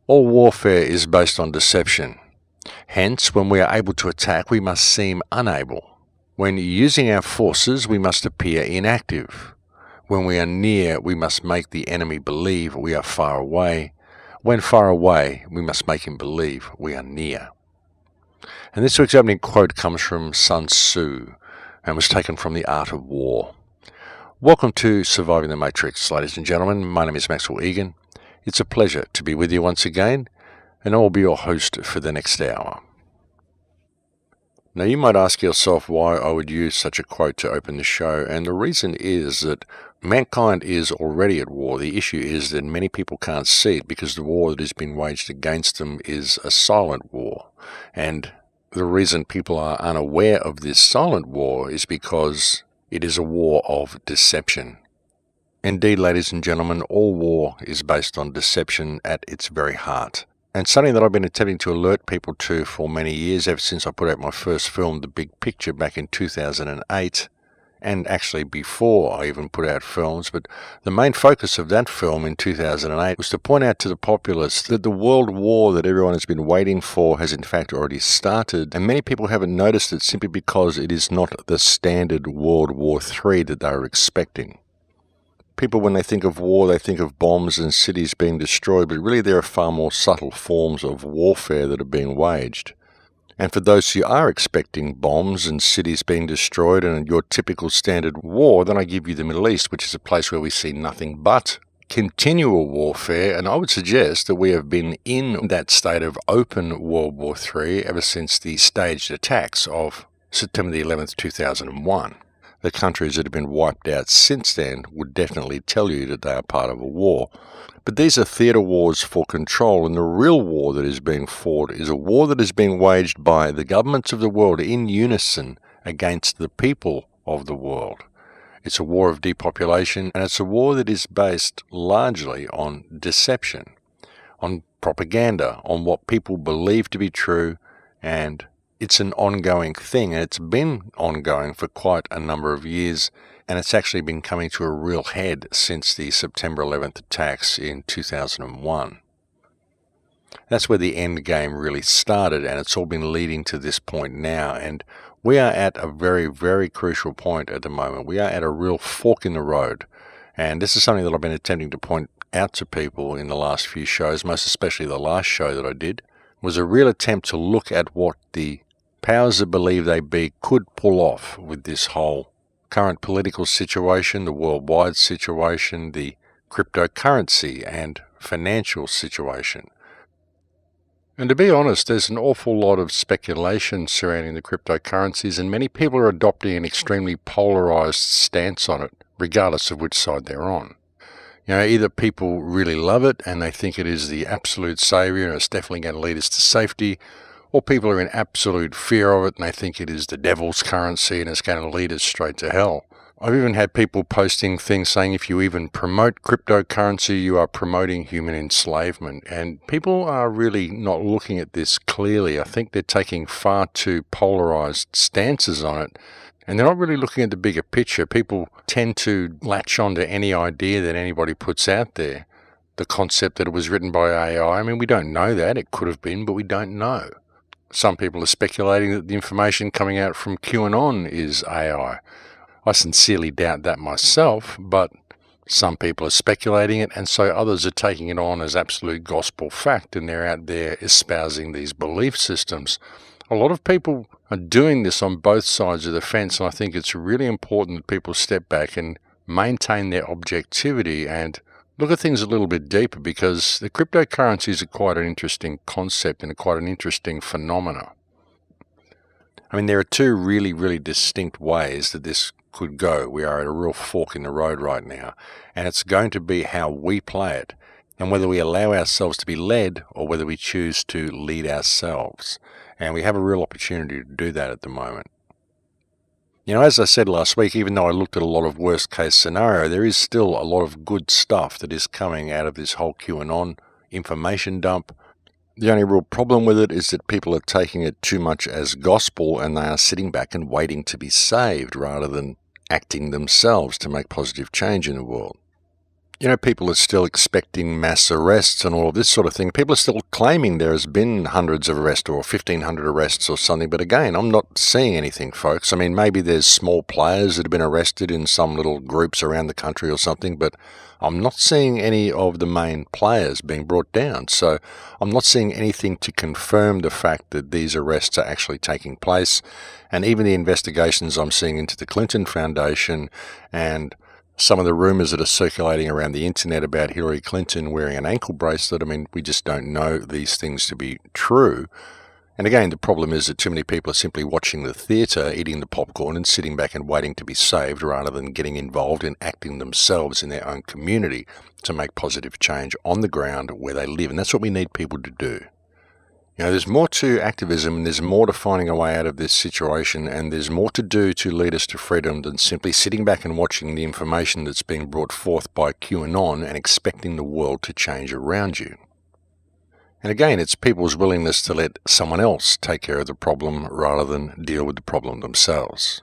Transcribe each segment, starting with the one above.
All warfare is based on deception. Hence, when we are able to attack, we must seem unable. When using our forces, we must appear inactive. When we are near, we must make the enemy believe we are far away. When far away, we must make him believe we are near. And this week's opening quote comes from Sun Tzu and was taken from The Art of War. Welcome to Surviving the Matrix, ladies and gentlemen. My name is Maxwell Egan. It's a pleasure to be with you once again, and I will be your host for the next hour. Now, you might ask yourself why I would use such a quote to open the show, and the reason is that mankind is already at war. The issue is that many people can't see it because the war that has been waged against them is a silent war. And the reason people are unaware of this silent war is because it is a war of deception. Indeed, ladies and gentlemen, all war is based on deception at its very heart. And something that I've been attempting to alert people to for many years, ever since I put out my first film, The Big Picture, back in 2008, and actually before I even put out films, but the main focus of that film in 2008 was to point out to the populace that the world war that everyone has been waiting for has in fact already started, and many people haven't noticed it simply because it is not the standard World War III that they were expecting. People, when they think of war, they think of bombs and cities being destroyed, but really there are far more subtle forms of warfare that are being waged. And for those who are expecting bombs and cities being destroyed and your typical standard war, then I give you the Middle East, which is a place where we see nothing but continual warfare. And I would suggest that we have been in that state of open World War III ever since the staged attacks of September the 11th, 2001. The countries that have been wiped out since then would definitely tell you that they are part of a war. But these are theatre wars for control, and the real war that is being fought is a war that is being waged by the governments of the world in unison against the people of the world. It's a war of depopulation, and it's a war that is based largely on deception, on propaganda, on what people believe to be true, and it's an ongoing thing, and it's been ongoing for quite a number of years, and it's actually been coming to a real head since the September 11th attacks in 2001. That's where the end game really started, and it's all been leading to this point now, and we are at a very, very crucial point at the moment. We are at a real fork in the road, and this is something that I've been attempting to point out to people in the last few shows, most especially the last show that I did, was a real attempt to look at what the powers that believe they be could pull off with this whole current political situation, the worldwide situation, the cryptocurrency and financial situation. And to be honest, there's an awful lot of speculation surrounding the cryptocurrencies, and many people are adopting an extremely polarized stance on it, regardless of which side they're on. You know, either people really love it and they think it is the absolute savior and it's definitely going to lead us to safety, or people are in absolute fear of it and they think it is the devil's currency and it's going to lead us straight to hell. I've even had people posting things saying if you even promote cryptocurrency, you are promoting human enslavement. And people are really not looking at this clearly. I think they're taking far too polarized stances on it, and they're not really looking at the bigger picture. People tend to latch on to any idea that anybody puts out there. The concept that it was written by AI, I mean, we don't know that. It could have been, but we don't know. Some people are speculating that the information coming out from QAnon is AI. I sincerely doubt that myself, but some people are speculating it, and so others are taking it on as absolute gospel fact, and they're out there espousing these belief systems. A lot of people are doing this on both sides of the fence, and I think it's really important that people step back and maintain their objectivity and look at things a little bit deeper, because the cryptocurrencies are quite an interesting concept and quite an interesting phenomena. I mean, there are two really, really distinct ways that this could go. We are at a real fork in the road right now, and it's going to be how we play it, and whether we allow ourselves to be led or whether we choose to lead ourselves. And we have a real opportunity to do that at the moment. You know, as I said last week, even though I looked at a lot of worst case scenario, there is still a lot of good stuff that is coming out of this whole QAnon information dump. The only real problem with it is that people are taking it too much as gospel, and they are sitting back and waiting to be saved rather than acting themselves to make positive change in the world. People are still expecting mass arrests and all of this sort of thing. People are still claiming there has been hundreds of arrests or 1,500 arrests or something. But again, I'm not seeing anything, folks. I mean, maybe there's small players that have been arrested in some little groups around the country or something, but I'm not seeing any of the main players being brought down. So I'm not seeing anything to confirm the fact that these arrests are actually taking place. And even the investigations I'm seeing into the Clinton Foundation and some of the rumors that are circulating around the internet about Hillary Clinton wearing an ankle bracelet, I mean, we just don't know these things to be true. And again, the problem is that too many people are simply watching the theatre, eating the popcorn and sitting back and waiting to be saved rather than getting involved in acting themselves in their own community to make positive change on the ground where they live. And that's what we need people to do. There's more to activism, and there's more to finding a way out of this situation, and there's more to do to lead us to freedom than simply sitting back and watching the information that's being brought forth by QAnon and expecting the world to change around you. And again, it's people's willingness to let someone else take care of the problem rather than deal with the problem themselves.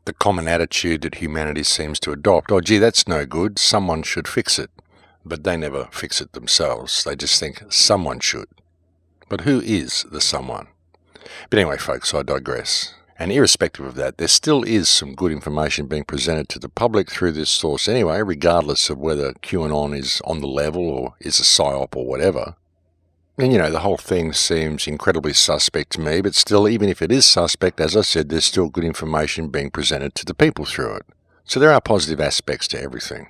The common attitude that humanity seems to adopt, oh gee, that's no good, someone should fix it. But they never fix it themselves. They just think someone should. But who is the someone? But anyway, folks, I digress. And irrespective of that, there still is some good information being presented to the public through this source anyway, regardless of whether QAnon is on the level or is a psyop or whatever. And the whole thing seems incredibly suspect to me, but still, even if it is suspect, as I said, there's still good information being presented to the people through it. So there are positive aspects to everything.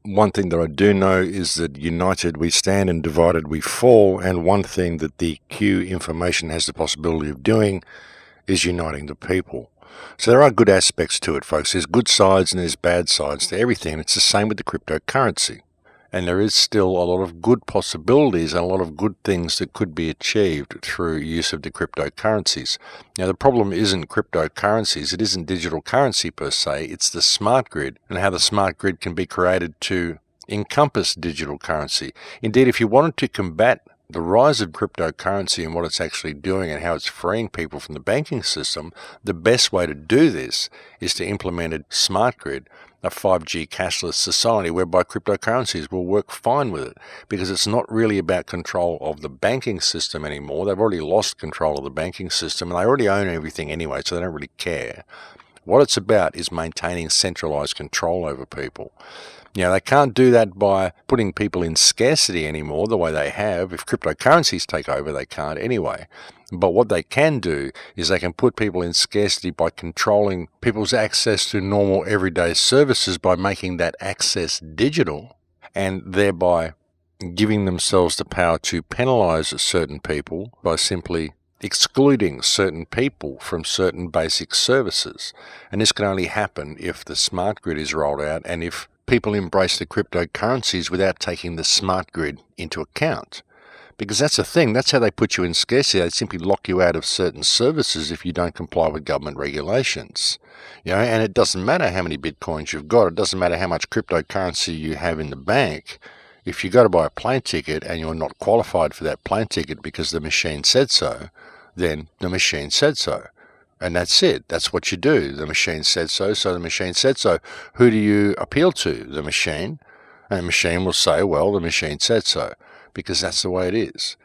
One thing that I do know is that united we stand and divided we fall, and one thing that the Q information has the possibility of doing is uniting the people. So there are good aspects to it, folks. There's good sides and there's bad sides to everything. It's the same with the cryptocurrency. And there is still a lot of good possibilities and a lot of good things that could be achieved through use of the cryptocurrencies. Now, the problem isn't cryptocurrencies, it isn't digital currency per se, it's the smart grid and how the smart grid can be created to encompass digital currency. Indeed, if you wanted to combat the rise of cryptocurrency and what it's actually doing and how it's freeing people from the banking system, the best way to do this is to implement a smart grid, a 5G cashless society whereby cryptocurrencies will work fine with it, because it's not really about control of the banking system anymore. They've already lost control of the banking system and they already own everything anyway, so they don't really care. What it's about is maintaining centralized control over people. They can't do that by putting people in scarcity anymore the way they have. If cryptocurrencies take over, they can't anyway. But what they can do is they can put people in scarcity by controlling people's access to normal everyday services by making that access digital and thereby giving themselves the power to penalize certain people by simply excluding certain people from certain basic services. And this can only happen if the smart grid is rolled out and if people embrace the cryptocurrencies without taking the smart grid into account. Because that's the thing, that's how they put you in scarcity. They simply lock you out of certain services if you don't comply with government regulations. And it doesn't matter how many bitcoins you've got, it doesn't matter how much cryptocurrency you have in the bank. If you go to buy a plane ticket and you're not qualified for that plane ticket because the machine said so, then the machine said so. And that's it. That's what you do. The machine said so, so the machine said so. Who do you appeal to? The machine. And the machine will say, well, the machine said so, because that's the way it is.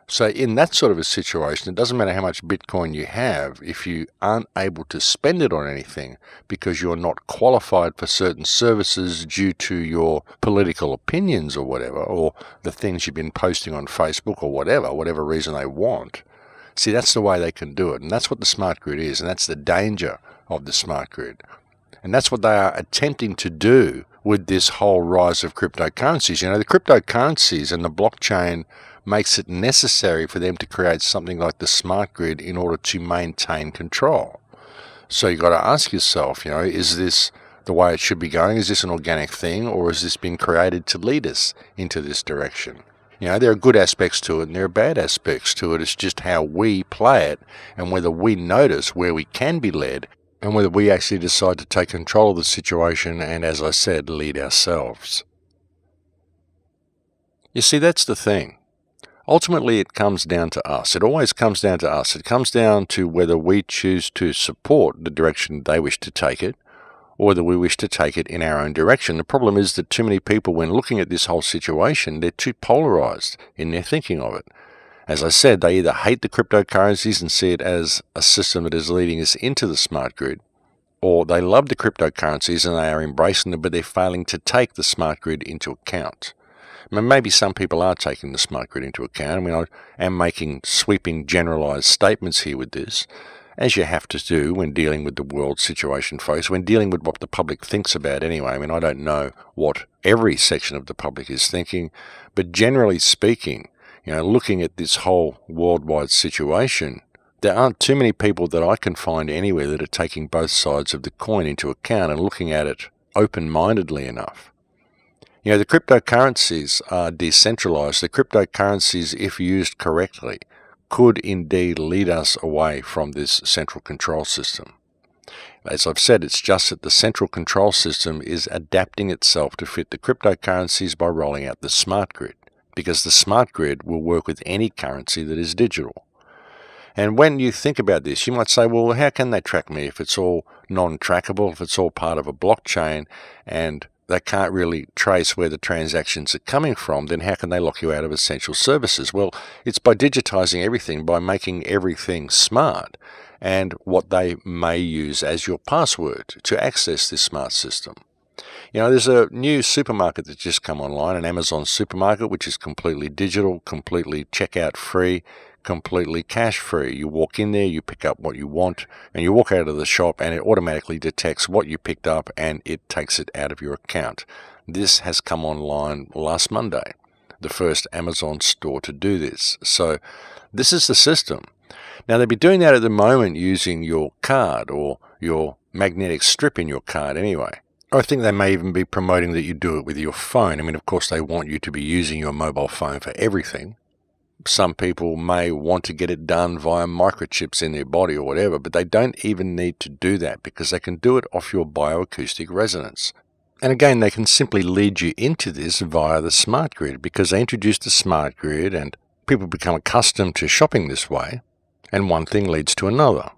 So in that sort of a situation, it doesn't matter how much Bitcoin you have, if you aren't able to spend it on anything because you're not qualified for certain services due to your political opinions or whatever, or the things you've been posting on Facebook or whatever reason they want. See, that's the way they can do it, and that's what the smart grid is, and that's the danger of the smart grid. And that's what they are attempting to do with this whole rise of cryptocurrencies. The cryptocurrencies and the blockchain makes it necessary for them to create something like the smart grid in order to maintain control. So you've got to ask yourself, is this the way it should be going? Is this an organic thing, or has this been created to lead us into this direction? There are good aspects to it and there are bad aspects to it. It's just how we play it and whether we notice where we can be led and whether we actually decide to take control of the situation and, as I said, lead ourselves. You see, that's the thing. Ultimately, it comes down to us. It always comes down to us. It comes down to whether we choose to support the direction they wish to take it, or whether we wish to take it in our own direction. The problem is that too many people, when looking at this whole situation, they're too polarized in their thinking of it. As I said, they either hate the cryptocurrencies and see it as a system that is leading us into the smart grid, or they love the cryptocurrencies and they are embracing them, but they're failing to take the smart grid into account. I mean, maybe some people are taking the smart grid into account. I mean, I am making sweeping generalized statements here with this, as you have to do when dealing with the world situation, folks, when dealing with what the public thinks about anyway. I mean, I don't know what every section of the public is thinking, but generally speaking, looking at this whole worldwide situation, there aren't too many people that I can find anywhere that are taking both sides of the coin into account and looking at it open-mindedly enough. The cryptocurrencies are decentralized. The cryptocurrencies, if used correctly, could indeed lead us away from this central control system. As I've said, it's just that the central control system is adapting itself to fit the cryptocurrencies by rolling out the smart grid, because the smart grid will work with any currency that is digital. And when you think about this, you might say, well, how can they track me if it's all non-trackable, if it's all part of a blockchain, and they can't really trace where the transactions are coming from? Then how can they lock you out of essential services? Well, it's by digitizing everything, by making everything smart, and what they may use as your password to access this smart system. There's a new supermarket that's just come online, an Amazon supermarket, which is completely digital, completely checkout free, completely cash free. You walk in there, you pick up what you want, and you walk out of the shop and it automatically detects what you picked up and it takes it out of your account. This has come online last Monday, the first Amazon store to do this. So this is the system. Now they'll be doing that at the moment using your card or your magnetic strip in your card anyway. I think they may even be promoting that you do it with your phone. I mean, of course, they want you to be using your mobile phone for everything. Some people may want to get it done via microchips in their body or whatever, but they don't even need to do that because they can do it off your bioacoustic resonance. And again, they can simply lead you into this via the smart grid because they introduced the smart grid and people become accustomed to shopping this way, and one thing leads to another.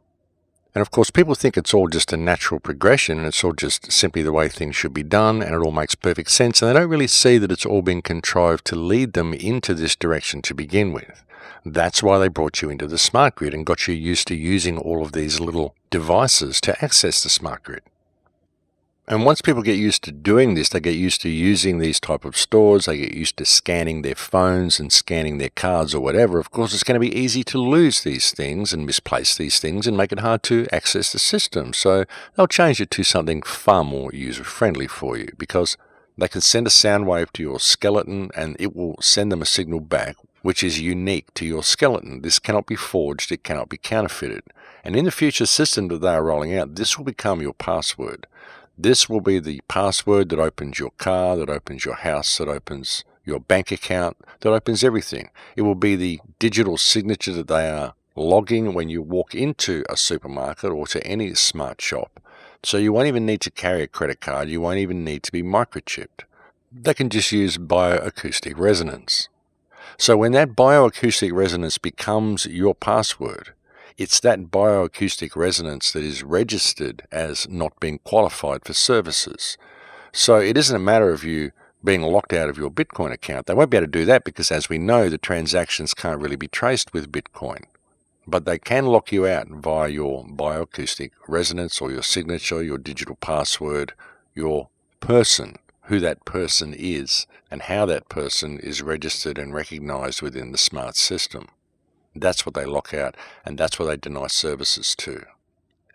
And of course, people think it's all just a natural progression and it's all just simply the way things should be done and it all makes perfect sense. And they don't really see that it's all been contrived to lead them into this direction to begin with. That's why they brought you into the smart grid and got you used to using all of these little devices to access the smart grid. And once people get used to doing this, they get used to using these type of stores, they get used to scanning their phones and scanning their cards or whatever. Of course, it's going to be easy to lose these things and misplace these things and make it hard to access the system. So they'll change it to something far more user-friendly for you because they can send a sound wave to your skeleton and it will send them a signal back which is unique to your skeleton. This cannot be forged, it cannot be counterfeited. And in the future system that they are rolling out, this will become your password. This will be the password that opens your car, that opens your house, that opens your bank account, that opens everything. It will be the digital signature that they are logging when you walk into a supermarket or to any smart shop. So you won't even need to carry a credit card. You won't even need to be microchipped. They can just use bioacoustic resonance. So when that bioacoustic resonance becomes your password, it's that bioacoustic resonance that is registered as not being qualified for services. So it isn't a matter of you being locked out of your Bitcoin account. They won't be able to do that because, as we know, the transactions can't really be traced with Bitcoin. But they can lock you out via your bioacoustic resonance or your signature, your digital password, your person, who that person is, and how that person is registered and recognized within the smart system. That's what they lock out, and that's what they deny services to.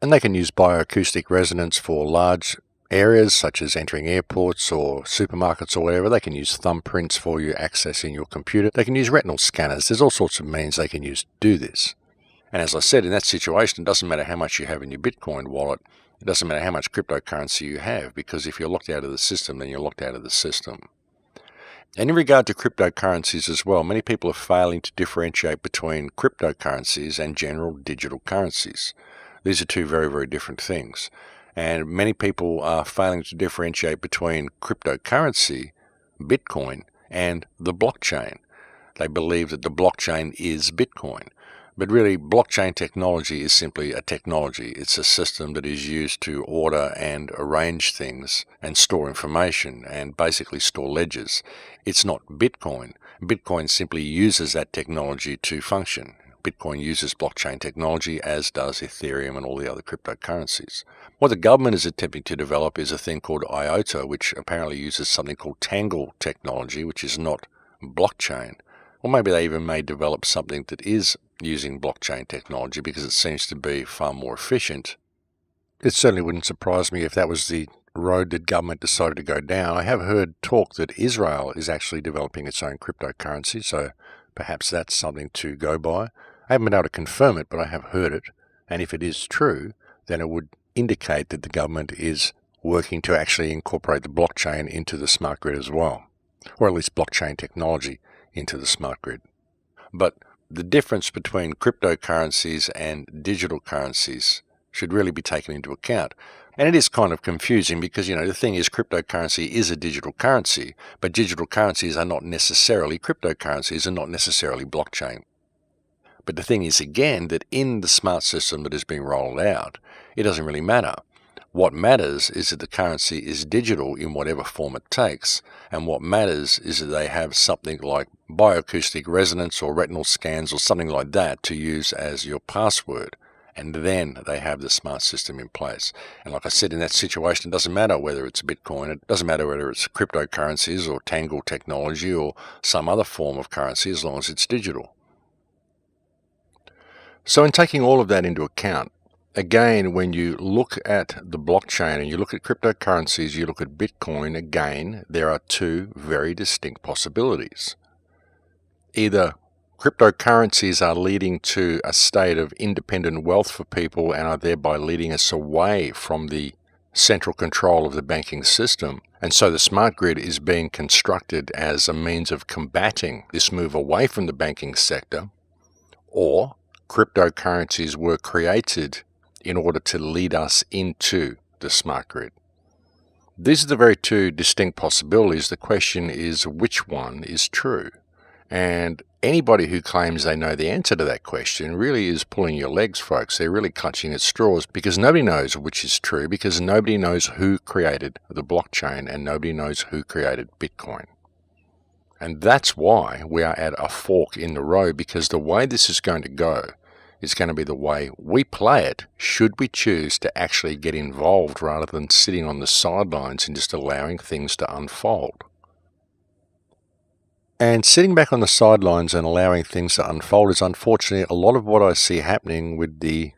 And they can use bioacoustic resonance for large areas, such as entering airports or supermarkets or whatever. They can use thumbprints for you accessing your computer. They can use retinal scanners. There's all sorts of means they can use to do this. And as I said, in that situation, it doesn't matter how much you have in your Bitcoin wallet. It doesn't matter how much cryptocurrency you have, because if you're locked out of the system, then you're locked out of the system. And in regard to cryptocurrencies as well, many people are failing to differentiate between cryptocurrencies and general digital currencies. These are two very, very different things. And many people are failing to differentiate between cryptocurrency, Bitcoin, and the blockchain. They believe that the blockchain is Bitcoin. But really, blockchain technology is simply a technology. It's a system that is used to order and arrange things and store information and basically store ledgers. It's not Bitcoin. Bitcoin simply uses that technology to function. Bitcoin uses blockchain technology, as does Ethereum and all the other cryptocurrencies. What the government is attempting to develop is a thing called IOTA, which apparently uses something called Tangle technology, which is not blockchain. Or maybe they even may develop something that is using blockchain technology because it seems to be far more efficient. It certainly wouldn't surprise me if that was the road that government decided to go down. I have heard talk that Israel is actually developing its own cryptocurrency, so perhaps that's something to go by. I haven't been able to confirm it, but I have heard it. And if it is true, then it would indicate that the government is working to actually incorporate the blockchain into the smart grid as well, or at least blockchain technology into the smart grid. But the difference between cryptocurrencies and digital currencies should really be taken into account. And it is kind of confusing because, the thing is cryptocurrency is a digital currency, but digital currencies are not necessarily cryptocurrencies and not necessarily blockchain. But the thing is, again, that in the smart system that is being rolled out, it doesn't really matter. What matters is that the currency is digital in whatever form it takes, and what matters is that they have something like bioacoustic resonance or retinal scans or something like that to use as your password, and then they have the smart system in place. And like I said, in that situation, it doesn't matter whether it's Bitcoin, it doesn't matter whether it's cryptocurrencies or Tangle technology or some other form of currency, as long as it's digital. So in taking all of that into account, again, when you look at the blockchain and you look at cryptocurrencies, you look at Bitcoin, again, there are two very distinct possibilities. Either cryptocurrencies are leading to a state of independent wealth for people and are thereby leading us away from the central control of the banking system. And so the smart grid is being constructed as a means of combating this move away from the banking sector, or cryptocurrencies were created in order to lead us into the smart grid. These are the very two distinct possibilities. The question is, which one is true? And anybody who claims they know the answer to that question really is pulling your legs, folks. They're really clutching at straws because nobody knows which is true, because nobody knows who created the blockchain and nobody knows who created Bitcoin. And that's why we are at a fork in the road, because the way this is going to go is going to be the way we play it, should we choose to actually get involved rather than sitting on the sidelines and just allowing things to unfold. And sitting back on the sidelines and allowing things to unfold is unfortunately a lot of what I see happening with the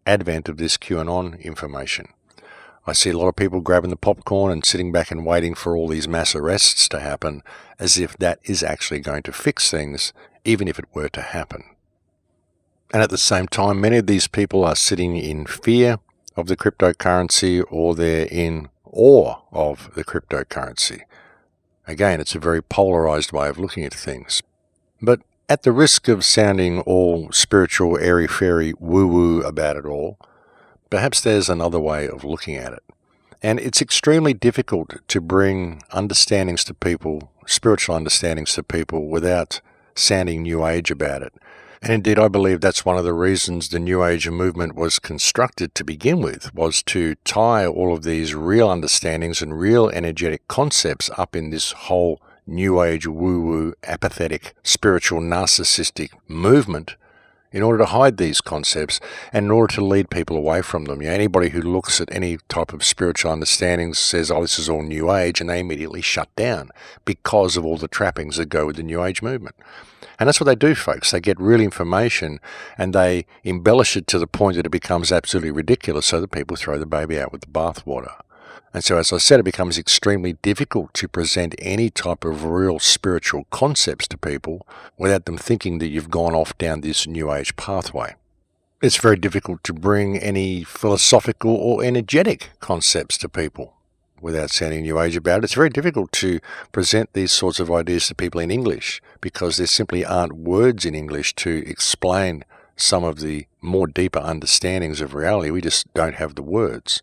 advent of this QAnon information. I see a lot of people grabbing the popcorn and sitting back and waiting for all these mass arrests to happen, as if that is actually going to fix things, even if it were to happen. And at the same time, many of these people are sitting in fear of the cryptocurrency, or they're in awe of the cryptocurrency. Again, it's a very polarized way of looking at things. But at the risk of sounding all spiritual, airy-fairy, woo-woo about it all, perhaps there's another way of looking at it. And it's extremely difficult to bring understandings to people, spiritual understandings to people, without sounding New Age about it. And indeed, I believe that's one of the reasons the New Age movement was constructed to begin with, was to tie all of these real understandings and real energetic concepts up in this whole New Age woo-woo, apathetic, spiritual, narcissistic movement, in order to hide these concepts and in order to lead people away from them. Anybody who looks at any type of spiritual understandings says, oh, this is all New Age, and they immediately shut down because of all the trappings that go with the New Age movement. And that's what they do, folks. They get real information and they embellish it to the point that it becomes absolutely ridiculous, so that people throw the baby out with the bathwater. And so, as I said, it becomes extremely difficult to present any type of real spiritual concepts to people without them thinking that you've gone off down this New Age pathway. It's very difficult to bring any philosophical or energetic concepts to people without sounding New Age about it. It's very difficult to present these sorts of ideas to people in English, because there simply aren't words in English to explain some of the more deeper understandings of reality. We just don't have the words.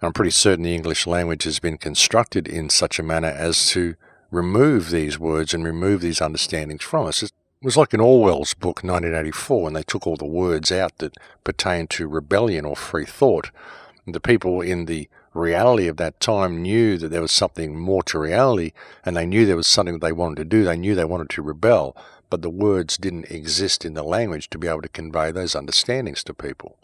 I'm pretty certain the English language has been constructed in such a manner as to remove these words and remove these understandings from us. was like in Orwell's book 1984 when they took all the words out that pertained to rebellion or free thought. The people in the reality of that time knew that there was something more to reality, and they knew there was something that they wanted to do. They knew they wanted to rebel, but the words didn't exist in the language to be able to convey those understandings to people.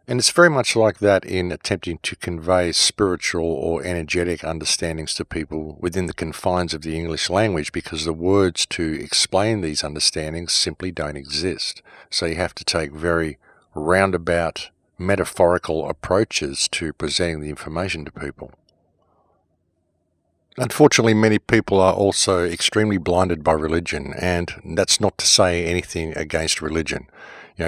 And it's very much like that in attempting to convey spiritual or energetic understandings to people within the confines of the English language, because the words to explain these understandings simply don't exist. So you have to take very roundabout, metaphorical approaches to presenting the information to people. Unfortunately, many people are also extremely blinded by religion, and that's not to say anything against religion.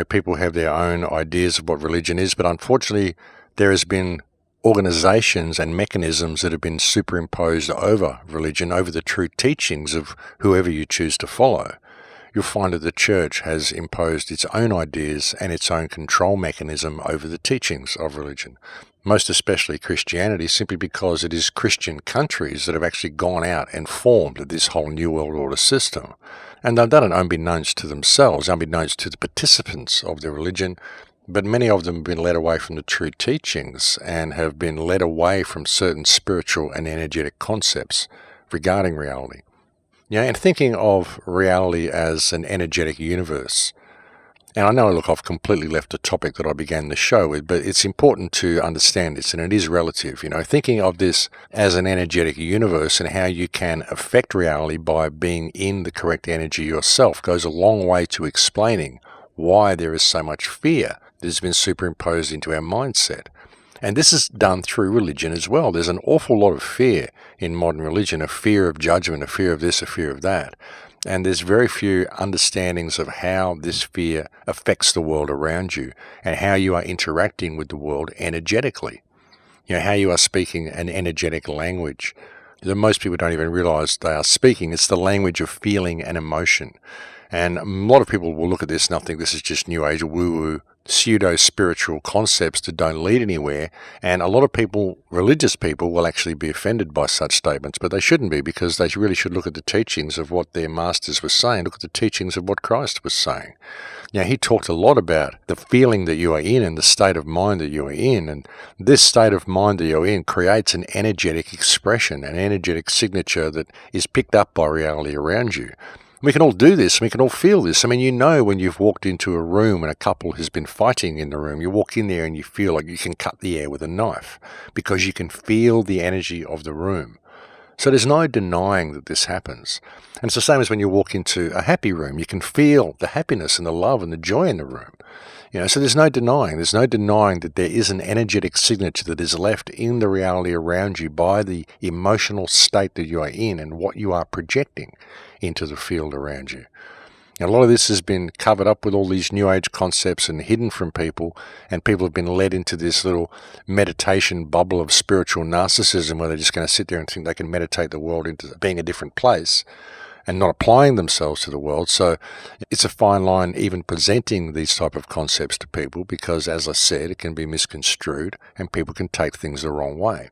People have their own ideas of what religion is, but unfortunately, there has been organizations and mechanisms that have been superimposed over religion, over the true teachings of whoever you choose to follow. You'll find that the church has imposed its own ideas and its own control mechanism over the teachings of religion, most especially Christianity, simply because it is Christian countries that have actually gone out and formed this whole New World Order system. And they've done it unbeknownst to themselves, unbeknownst to the participants of their religion, but many of them have been led away from the true teachings and have been led away from certain spiritual and energetic concepts regarding reality. And thinking of reality as an energetic universe. And I know, look, I've completely left the topic that I began the show with, but it's important to understand this, and it is relative. Thinking of this as an energetic universe and how you can affect reality by being in the correct energy yourself goes a long way to explaining why there is so much fear that has been superimposed into our mindset. And this is done through religion as well. There's an awful lot of fear in modern religion, a fear of judgment, a fear of this, a fear of that. And there's very few understandings of how this fear affects the world around you and how you are interacting with the world energetically. How you are speaking an energetic language that most people don't even realize they are speaking. It's the language of feeling and emotion. And a lot of people will look at this and think this is just New Age woo-woo, pseudo-spiritual concepts that don't lead anywhere. And a lot of people, religious people, will actually be offended by such statements, but they shouldn't be, because they really should look at the teachings of what their masters were saying, look at the teachings of what Christ was saying. He talked a lot about the feeling that you are in and the state of mind that you are in, and this state of mind that you're in creates an energetic expression, an energetic signature that is picked up by reality around you. We can all do this. We can all feel this. When you've walked into a room and a couple has been fighting in the room, you walk in there and you feel like you can cut the air with a knife because you can feel the energy of the room. So there's no denying that this happens. And it's the same as when you walk into a happy room. You can feel the happiness and the love and the joy in the room. So there's no denying. There's no denying that there is an energetic signature that is left in the reality around you by the emotional state that you are in and what you are projecting into the field around you. And a lot of this has been covered up with all these New Age concepts and hidden from people, and people have been led into this little meditation bubble of spiritual narcissism where they're just going to sit there and think they can meditate the world into being a different place and not applying themselves to the world. So it's a fine line even presenting these type of concepts to people because, as I said, it can be misconstrued and people can take things the wrong way.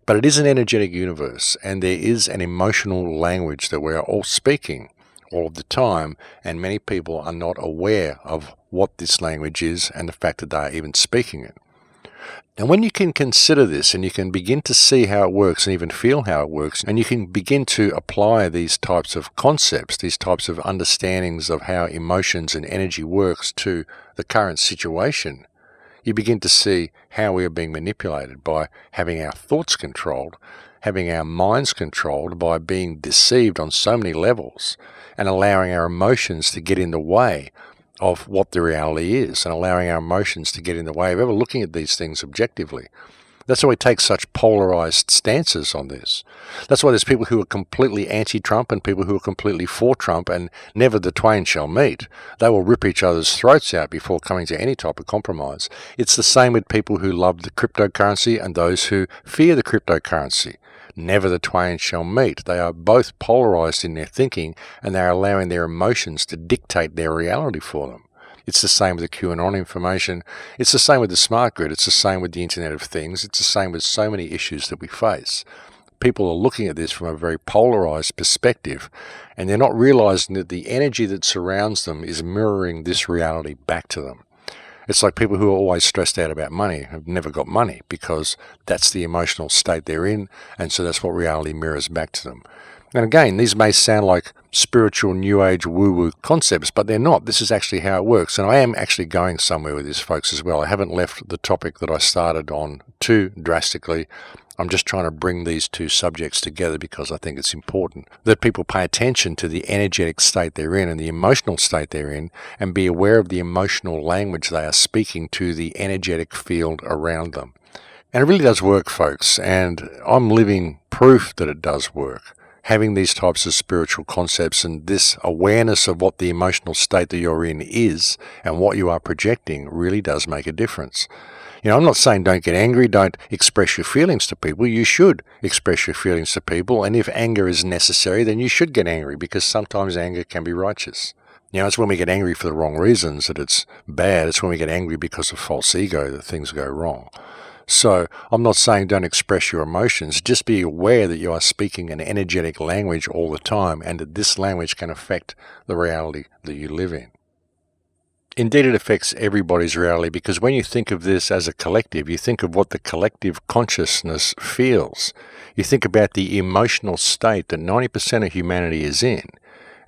But it is an energetic universe, and there is an emotional language that we are all speaking all of the time, and many people are not aware of what this language is and the fact that they are even speaking it. And when you can consider this and you can begin to see how it works and even feel how it works, and you can begin to apply these types of concepts, these types of understandings of how emotions and energy works to the current situation, you begin to see how we are being manipulated by having our thoughts controlled, having our minds controlled, by being deceived on so many levels, and allowing our emotions to get in the way of what the reality is, and allowing our emotions to get in the way of ever looking at these things objectively. That's why we take such polarized stances on this. That's why there's people who are completely anti-Trump and people who are completely for Trump, and never the twain shall meet. They will rip each other's throats out before coming to any type of compromise. It's the same with people who love the cryptocurrency and those who fear the cryptocurrency. Never the twain shall meet. They are both polarized in their thinking, and they are allowing their emotions to dictate their reality for them. It's the same with the QAnon information. It's the same with the smart grid. It's the same with the Internet of Things. It's the same with so many issues that we face. people are looking at this from a very polarized perspective, and they're not realizing that the energy that surrounds them is mirroring this reality back to them. It's like people who are always stressed out about money have never got money, because that's the emotional state they're in, and so that's what reality mirrors back to them. And again, these may sound like spiritual new age woo-woo concepts, but they're not. This is actually how it works. And I am actually going somewhere with this, folks, as well. I haven't left the topic that I started on too drastically. I'm just trying to bring these two subjects together because I think it's important that people pay attention to the energetic state they're in and the emotional state they're in, and be aware of the emotional language they are speaking to the energetic field around them. And it really does work, folks, and I'm living proof that it does work. Having these types of spiritual concepts and this awareness of what the emotional state that you're in is and what you are projecting really does make a difference. You know, I'm not saying don't get angry, don't express your feelings to people. You should express your feelings to people, and if anger is necessary, then you should get angry, because sometimes anger can be righteous. You know, it's when we get angry for the wrong reasons that it's bad. It's when we get angry because of false ego that things go wrong. So I'm not saying don't express your emotions, just be aware that you are speaking an energetic language all the time, and that this language can affect the reality that you live in. Indeed, it affects everybody's reality, because when you think of this as a collective, you think of what the collective consciousness feels. You think about the emotional state that 90% of humanity is in,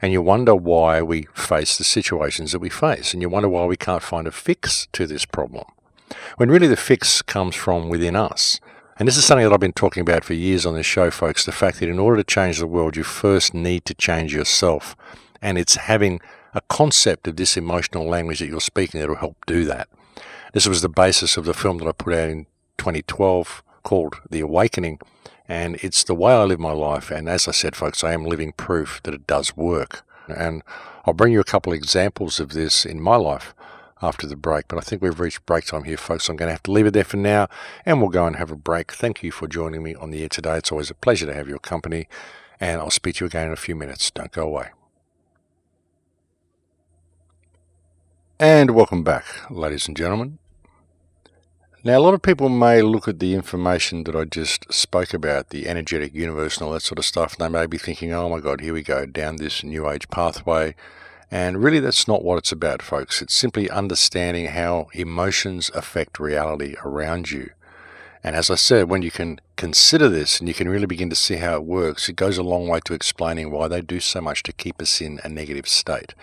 and you wonder why we face the situations that we face, and you wonder why we can't find a fix to this problem, when really the fix comes from within us. And this is something that I've been talking about for years on this show, folks, the fact that in order to change the world, you first need to change yourself. And it's having a concept of this emotional language that you're speaking that will help do that. This was the basis of the film that I put out in 2012 called The Awakening, and it's the way I live my life. And as I said, folks, I am living proof that it does work. And I'll bring you a couple of examples of this in my life after the break, but I think we've reached break time here, folks. I'm going to have to leave it there for now, and we'll go and have a break. Thank you for joining me on the air today. It's always a pleasure to have your company, and I'll speak to you again in a few minutes. Don't go away. And welcome back, ladies and gentlemen. Now, a lot of people may look at the information that I just spoke about, the energetic universe and all that sort of stuff, and they may be thinking, oh my God, here we go, down this new age pathway. And really, that's not what it's about, folks. It's simply understanding how emotions affect reality around you. And as I said, when you can consider this and you can really begin to see how it works, it goes a long way to explaining why they do so much to keep us in a negative state.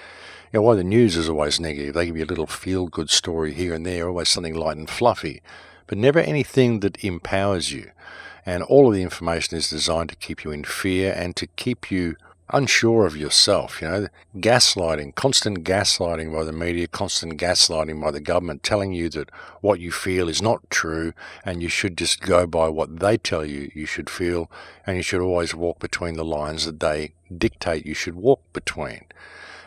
You know, why the news is always negative. They give you a little feel-good story here and there, always something light and fluffy, but never anything that empowers you. And all of the information is designed to keep you in fear and to keep you unsure of yourself. You know, gaslighting, constant gaslighting by the media, constant gaslighting by the government, telling you that what you feel is not true and you should just go by what they tell you you should feel, and you should always walk between the lines that they dictate you should walk between.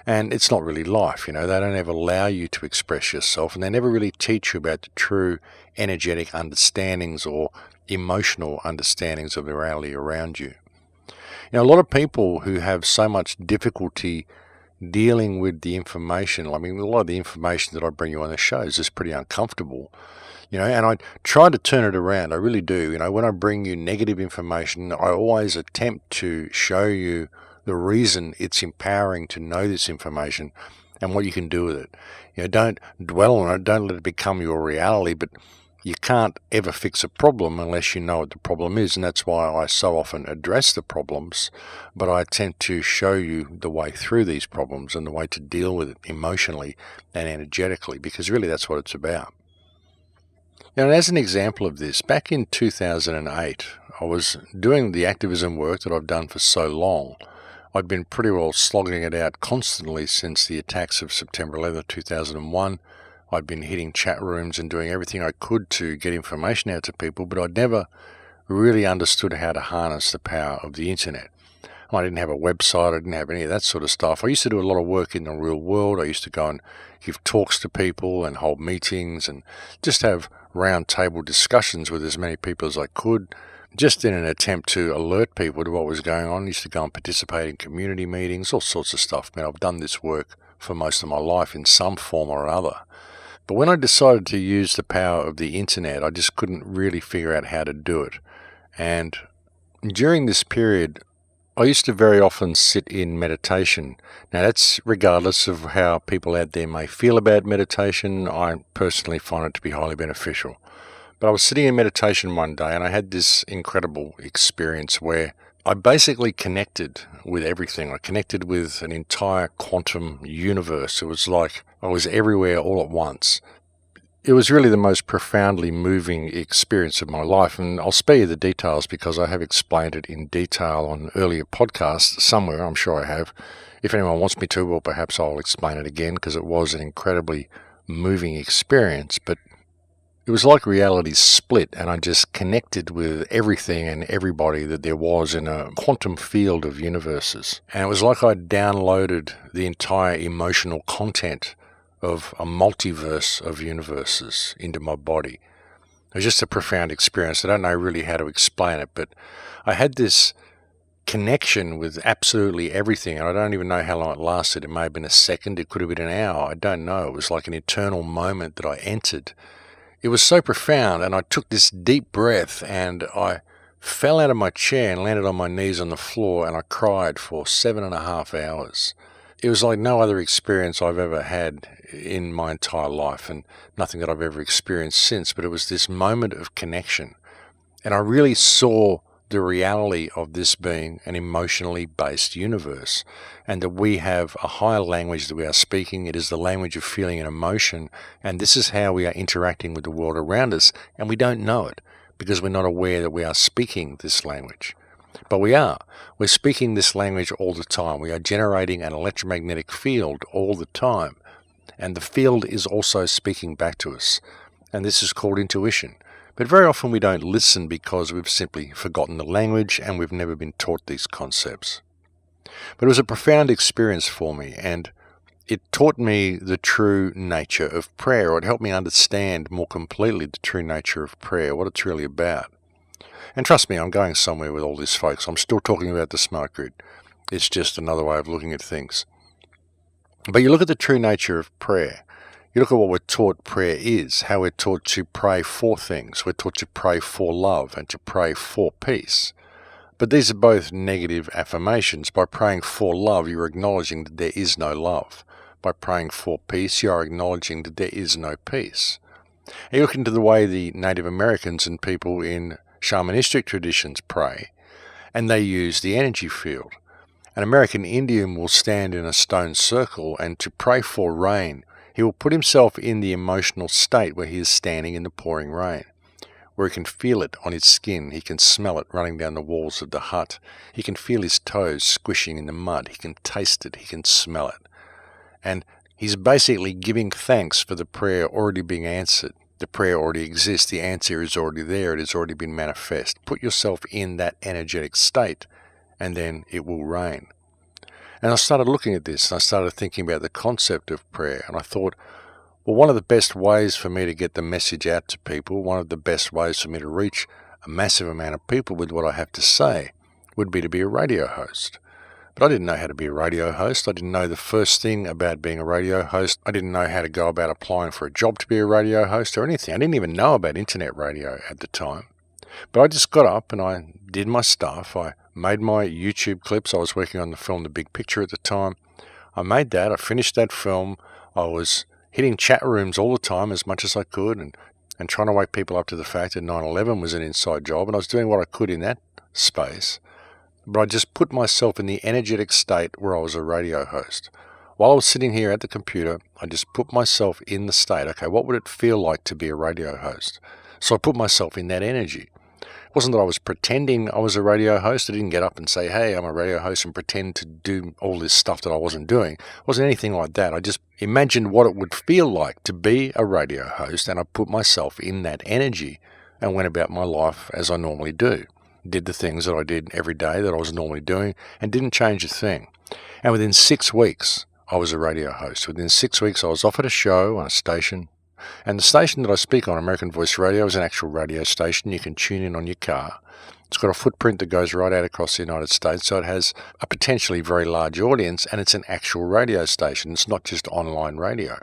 And it's not really life, you know. They don't ever allow you to express yourself, and they never really teach you about the true energetic understandings or emotional understandings of the reality around you. You know, a lot of people who have so much difficulty dealing with the information, I mean, a lot of the information that I bring you on the show is just pretty uncomfortable, you know, and I try to turn it around. I really do. You know, when I bring you negative information, I always attempt to show you the reason it's empowering to know this information and what you can do with it. You know, don't dwell on it, don't let it become your reality, but you can't ever fix a problem unless you know what the problem is, and that's why I so often address the problems, but I attempt to show you the way through these problems and the way to deal with it emotionally and energetically, because really that's what it's about. Now, and as an example of this, back in 2008, I was doing the activism work that I've done for so long. I'd been pretty well slogging it out constantly since the attacks of September 11, 2001. I'd been hitting chat rooms and doing everything I could to get information out to people, but I'd never really understood how to harness the power of the internet. I didn't have a website, I didn't have any of that sort of stuff. I used to do a lot of work in the real world. I used to go and give talks to people and hold meetings and just have round table discussions with as many people as I could, just in an attempt to alert people to what was going on. I used to go and participate in community meetings, all sorts of stuff. I mean, I've done this work for most of my life in some form or other. But when I decided to use the power of the internet, I just couldn't really figure out how to do it. And During this period, I used to very often sit in meditation. Now, that's regardless of how people out there may feel about meditation. I personally find it to be highly beneficial. But I was sitting in meditation one day and I had this incredible experience where I basically connected with everything. I connected with an entire quantum universe. It was like I was everywhere all at once. It was really the most profoundly moving experience of my life, and I'll spare you the details because I have explained it in detail on earlier podcasts somewhere. I'm sure I have. If anyone wants me to, well, perhaps I'll explain it again because it was an incredibly moving experience, but it was like reality split, and I just connected with everything and everybody that there was in a quantum field of universes. And it was like I downloaded the entire emotional content of a multiverse of universes into my body. It was just a profound experience. I don't know really how to explain it, but I had this connection with absolutely everything, and I don't even know how long it lasted. It may have been a second, it could have been an hour, I don't know. It was like an eternal moment that I entered. It was so profound, and I took this deep breath, and I fell out of my chair and landed on my knees on the floor, and I cried for 7.5 hours. It was like no other experience I've ever had in my entire life, and nothing that I've ever experienced since, but it was this moment of connection. And I really saw the reality of this being an emotionally based universe, and that we have a higher language that we are speaking. It is the language of feeling and emotion, and this is how we are interacting with the world around us, and we don't know it because we're not aware that we are speaking this language. But we are. We're speaking this language all the time. We are generating an electromagnetic field all the time, and the field is also speaking back to us, and this is called intuition. But very often we don't listen because we've simply forgotten the language and we've never been taught these concepts. But it was a profound experience for me, and it taught me the true nature of prayer, or it helped me understand more completely the true nature of prayer, what it's really about. And trust me, I'm going somewhere with all this, folks. I'm still talking about the smart grid. It's just another way of looking at things. But you look at the true nature of prayer. You look at what we're taught prayer is, how we're taught to pray for things. We're taught to pray for love and to pray for peace. But these are both negative affirmations. By praying for love, you're acknowledging that there is no love. By praying for peace, you are acknowledging that there is no peace. And you look into the way the Native Americans and people in shamanistic traditions pray, and they use the energy field. An American Indian will stand in a stone circle, and to pray for rain, he will put himself in the emotional state where he is standing in the pouring rain, where he can feel it on his skin, he can smell it running down the walls of the hut, he can feel his toes squishing in the mud, he can taste it, he can smell it. And he's basically giving thanks for the prayer already being answered. The prayer already exists, the answer is already there, it has already been manifest. Put yourself in that energetic state, and then it will rain. And I started looking at this, and I started thinking about the concept of prayer, and I thought, well, one of the best ways for me to get the message out to people, one of the best ways for me to reach a massive amount of people with what I have to say, would be to be a radio host. But I didn't know how to be a radio host. I didn't know the first thing about being a radio host. I didn't know how to go about applying for a job to be a radio host or anything. I didn't even know about internet radio at the time. But I just got up and I did my stuff. I made my YouTube clips. I was working on the film The Big Picture at the time. I made that. I finished that film. I was hitting chat rooms all the time as much as I could and trying to wake people up to the fact that 9/11 was an inside job, and I was doing what I could in that space. But I just put myself in the energetic state where I was a radio host. While I was sitting here at the computer, I just put myself in the state. Okay, what would it feel like to be a radio host? So I put myself in that energy. It wasn't that I was pretending I was a radio host. I didn't get up and say, hey, I'm a radio host, and pretend to do all this stuff that I wasn't doing. It wasn't anything like that. I just imagined what it would feel like to be a radio host, and I put myself in that energy and went about my life as I normally do. Did the things that I did every day that I was normally doing and didn't change a thing. And within 6 weeks, I was a radio host. Within 6 weeks, I was offered a show on a station. And the station that I speak on, American Voice Radio, is an actual radio station. You can tune in on your car. It's got a footprint that goes right out across the United States, so it has a potentially very large audience, and it's an actual radio station. It's not just online radio.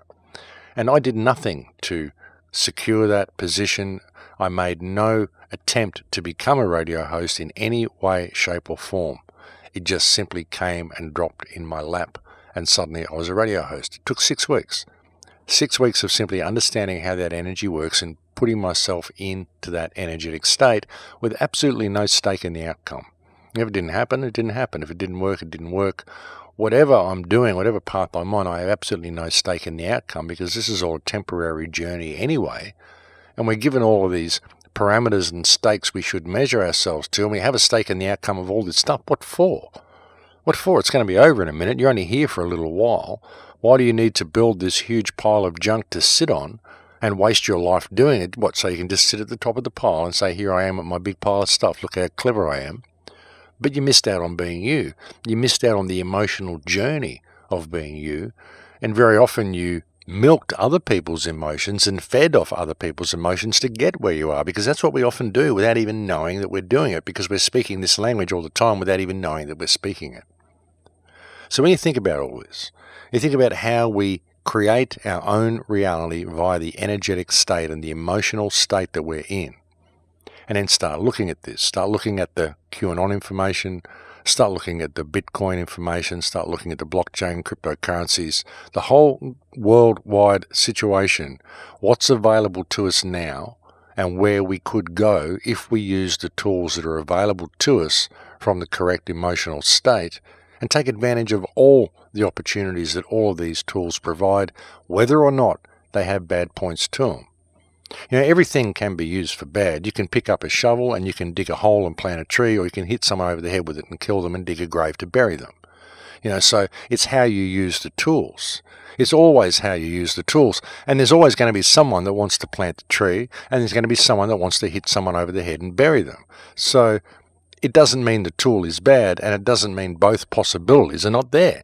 And I did nothing to secure that position. I made no attempt to become a radio host in any way, shape or form. It just simply came and dropped in my lap, and suddenly I was a radio host. It took 6 weeks. 6 weeks of simply understanding how that energy works and putting myself into that energetic state with absolutely no stake in the outcome. If it didn't happen, it didn't happen. If it didn't work, it didn't work. Whatever I'm doing, whatever path I'm on, I have absolutely no stake in the outcome, because this is all a temporary journey anyway. And we're given all of these parameters and stakes we should measure ourselves to, and we have a stake in the outcome of all this stuff. What for? What for? It's going to be over in a minute. You're only here for a little while. Why do you need to build this huge pile of junk to sit on and waste your life doing it? What, so you can just sit at the top of the pile and say, here I am at my big pile of stuff, look how clever I am. But you missed out on being you. You missed out on the emotional journey of being you. And very often you milked other people's emotions and fed off other people's emotions to get where you are, because that's what we often do without even knowing that we're doing it, because we're speaking this language all the time without even knowing that we're speaking it. So when you think about all this, you think about how we create our own reality via the energetic state and the emotional state that we're in. And then start looking at this. Start looking at the QAnon information. Start looking at the Bitcoin information. Start looking at the blockchain, cryptocurrencies, the whole worldwide situation. What's available to us now and where we could go if we use the tools that are available to us from the correct emotional state, and take advantage of all the opportunities that all of these tools provide, whether or not they have bad points to them. You know, everything can be used for bad. You can pick up a shovel and you can dig a hole and plant a tree, or you can hit someone over the head with it and kill them and dig a grave to bury them. You know, so it's how you use the tools. It's always how you use the tools. And there's always going to be someone that wants to plant a tree, and there's going to be someone that wants to hit someone over the head and bury them. So it doesn't mean the tool is bad, and it doesn't mean both possibilities are not there.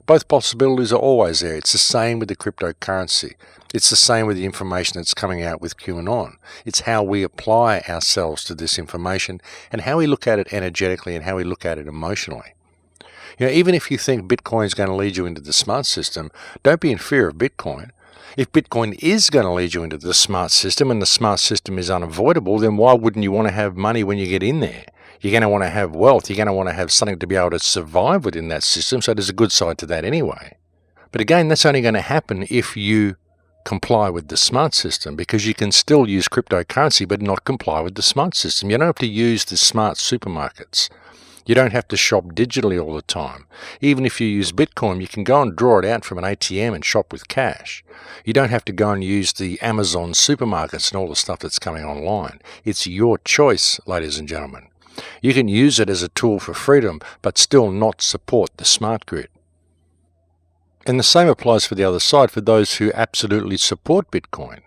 Both possibilities are always there. It's the same with the cryptocurrency. It's the same with the information that's coming out with QAnon. It's how we apply ourselves to this information and how we look at it energetically and how we look at it emotionally. You know, even if you think Bitcoin is going to lead you into the smart system, don't be in fear of Bitcoin. If Bitcoin is going to lead you into the smart system and the smart system is unavoidable, then why wouldn't you want to have money when you get in there? You're going to want to have wealth. You're going to want to have something to be able to survive within that system. So there's a good side to that anyway. But again, that's only going to happen if you comply with the smart system, because you can still use cryptocurrency but not comply with the smart system. You don't have to use the smart supermarkets. You don't have to shop digitally all the time. Even if you use Bitcoin, you can go and draw it out from an ATM and shop with cash. You don't have to go and use the Amazon supermarkets and all the stuff that's coming online. It's your choice, ladies and gentlemen. You can use it as a tool for freedom, but still not support the smart grid. And the same applies for the other side, for those who absolutely support Bitcoin.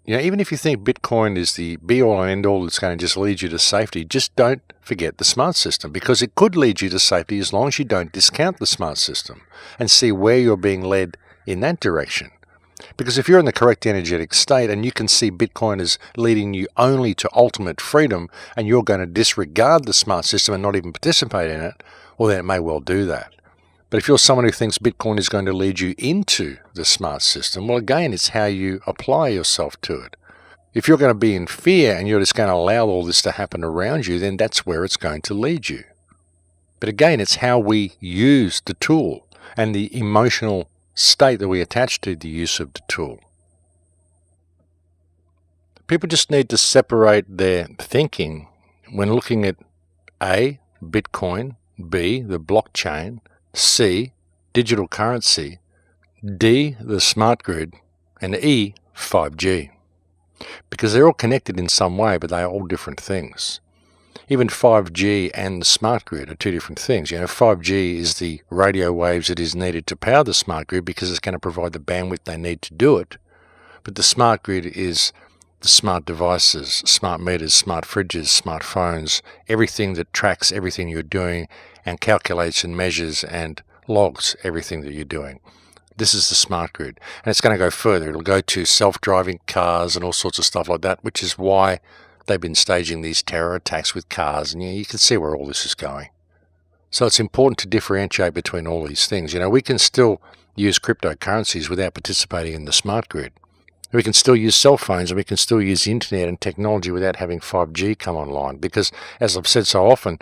You know, even if you think Bitcoin is the be-all and end-all that's going to just lead you to safety, just don't forget the smart system, because it could lead you to safety as long as you don't discount the smart system and see where you're being led in that direction. Because if you're in the correct energetic state and you can see Bitcoin as leading you only to ultimate freedom, and you're going to disregard the smart system and not even participate in it, well, then it may well do that. But if you're someone who thinks Bitcoin is going to lead you into the smart system, well, again, it's how you apply yourself to it. If you're going to be in fear and you're just going to allow all this to happen around you, then that's where it's going to lead you. But again, it's how we use the tool and the emotional state that we attach to the use of the tool. People just need to separate their thinking when looking at A, Bitcoin, B, the blockchain, C, digital currency, D, the smart grid, and E, 5G. Because they're all connected in some way, but they are all different things. Even 5G and the smart grid are two different things. You know, 5G is the radio waves that is needed to power the smart grid because it's going to provide the bandwidth they need to do it. But the smart grid is the smart devices, smart meters, smart fridges, smart phones, everything that tracks everything you're doing and calculates and measures and logs everything that you're doing. This is the smart grid. And it's going to go further. It'll go to self-driving cars and all sorts of stuff like that, which is why they've been staging these terror attacks with cars. And you can see where all this is going. So it's important to differentiate between all these things. You know, we can still use cryptocurrencies without participating in the smart grid. We can still use cell phones and we can still use the internet and technology without having 5G come online. Because, as I've said so often,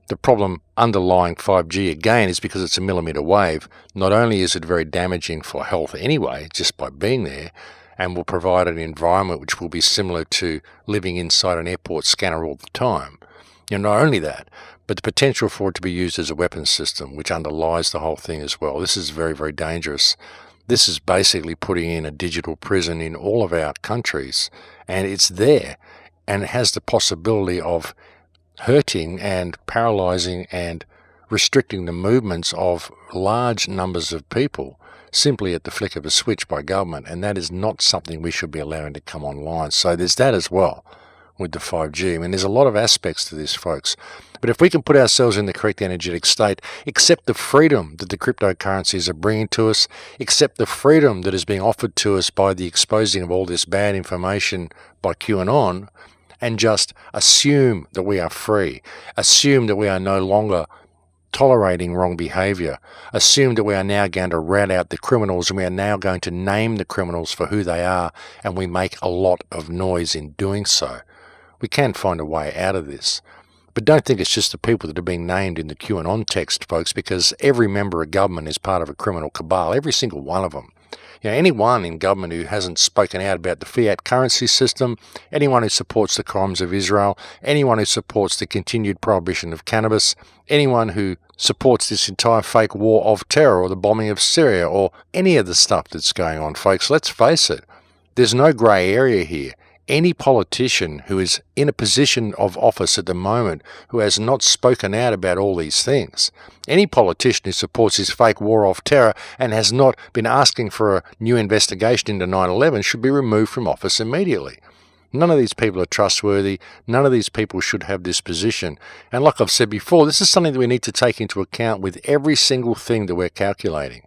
the problem underlying 5G, again, is because it's a millimetre wave. Not only is it very damaging for health anyway, just by being there, and will provide an environment which will be similar to living inside an airport scanner all the time. Not only that, but the potential for it to be used as a weapons system, which underlies the whole thing as well. This is very, very dangerous. This is basically putting in a digital prison in all of our countries, and it's there, and it has the possibility of hurting and paralysing and restricting the movements of large numbers of people simply at the flick of a switch by government, and that is not something we should be allowing to come online. So there's that as well with the 5G. I mean, there's a lot of aspects to this, folks. But if we can put ourselves in the correct energetic state, accept the freedom that the cryptocurrencies are bringing to us, accept the freedom that is being offered to us by the exposing of all this bad information by QAnon, and just assume that we are free, assume that we are no longer tolerating wrong behaviour, assume that we are now going to rat out the criminals, and we are now going to name the criminals for who they are, and we make a lot of noise in doing so. We can find a way out of this. But don't think it's just the people that are being named in the QAnon text, folks, because every member of government is part of a criminal cabal, every single one of them. Anyone in government who hasn't spoken out about the fiat currency system, anyone who supports the crimes of Israel, anyone who supports the continued prohibition of cannabis, anyone who supports this entire fake war of terror or the bombing of Syria or any of the stuff that's going on, folks, let's face it, there's no grey area here. Any politician who is in a position of office at the moment who has not spoken out about all these things, any politician who supports this fake war of terror and has not been asking for a new investigation into 9/11 should be removed from office immediately. None of these people are trustworthy. None of these people should have this position. And like I've said before, this is something that we need to take into account with every single thing that we're calculating.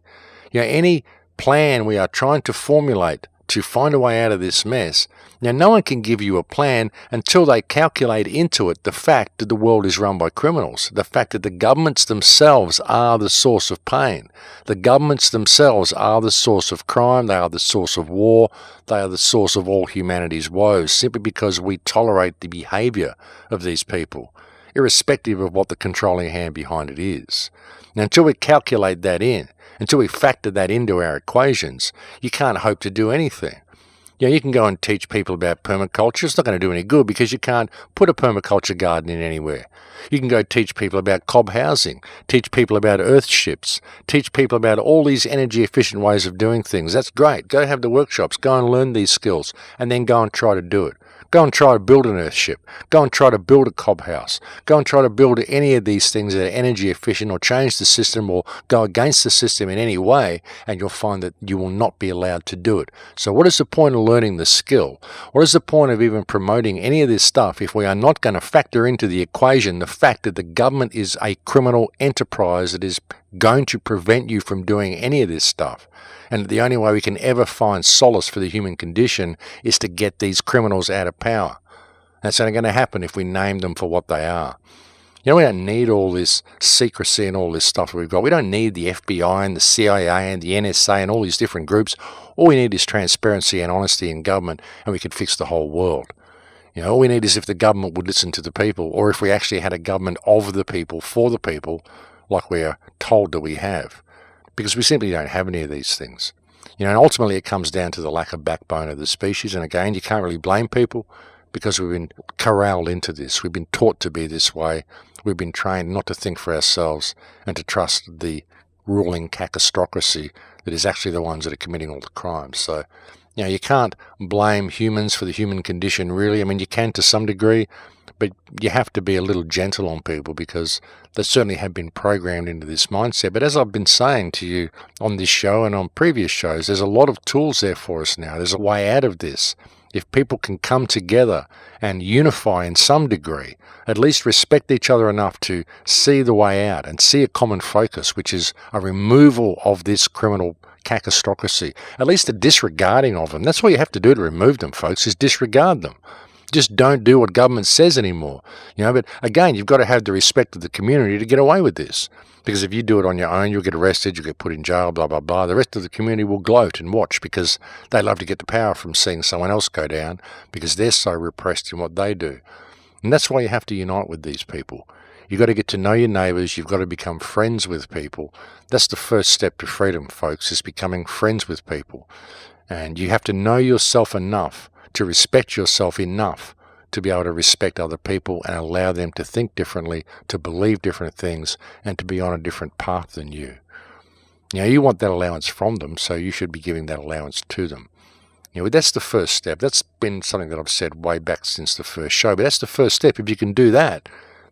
Any plan we are trying to formulate to find a way out of this mess. Now, no one can give you a plan until they calculate into it the fact that the world is run by criminals, the fact that the governments themselves are the source of pain. The governments themselves are the source of crime, they are the source of war, they are the source of all humanity's woes, simply because we tolerate the behaviour of these people, irrespective of what the controlling hand behind it is. Now, until we calculate that in, until we factor that into our equations, you can't hope to do anything. You can go and teach people about permaculture. It's not going to do any good because you can't put a permaculture garden in anywhere. You can go teach people about cob housing, teach people about earthships, teach people about all these energy efficient ways of doing things. That's great. Go have the workshops, go and learn these skills, and then go and try to do it. Go and try to build an earthship. Go and try to build a cob house. Go and try to build any of these things that are energy efficient or change the system or go against the system in any way, and you'll find that you will not be allowed to do it. So what is the point of learning the skill? What is the point of even promoting any of this stuff if we are not going to factor into the equation the fact that the government is a criminal enterprise that is going to prevent you from doing any of this stuff? And the only way we can ever find solace for the human condition is to get these criminals out of power. That's only going to happen if we name them for what they are. We don't need all this secrecy and all this stuff that we've got. We don't need the FBI and the CIA and the NSA and all these different groups. All we need is transparency and honesty in government, and we could fix the whole world. All we need is if the government would listen to the people, or if we actually had a government of the people, for the people, like we are told that we have. Because we simply don't have any of these things. And ultimately it comes down to the lack of backbone of the species. And again, you can't really blame people because we've been corralled into this. We've been taught to be this way. We've been trained not to think for ourselves and to trust the ruling cacistocracy that is actually the ones that are committing all the crimes. So, you can't blame humans for the human condition, really. I mean, you can to some degree, but you have to be a little gentle on people because they certainly have been programmed into this mindset. But as I've been saying to you on this show and on previous shows, there's a lot of tools there for us now. There's a way out of this. If people can come together and unify in some degree, at least respect each other enough to see the way out and see a common focus, which is a removal of this criminal cacistocracy, at least a disregarding of them. That's what you have to do to remove them, folks, is disregard them. Just don't do what government says anymore. But again, you've got to have the respect of the community to get away with this. Because if you do it on your own, you'll get arrested, you'll get put in jail, blah, blah, blah. The rest of the community will gloat and watch because they love to get the power from seeing someone else go down because they're so repressed in what they do. And that's why you have to unite with these people. You've got to get to know your neighbours. You've got to become friends with people. That's the first step to freedom, folks, is becoming friends with people. And you have to know yourself enough to respect yourself enough to be able to respect other people and allow them to think differently, to believe different things, and to be on a different path than you. You want that allowance from them, so you should be giving that allowance to them. That's the first step. That's been something that I've said way back since the first show, but that's the first step. If you can do that,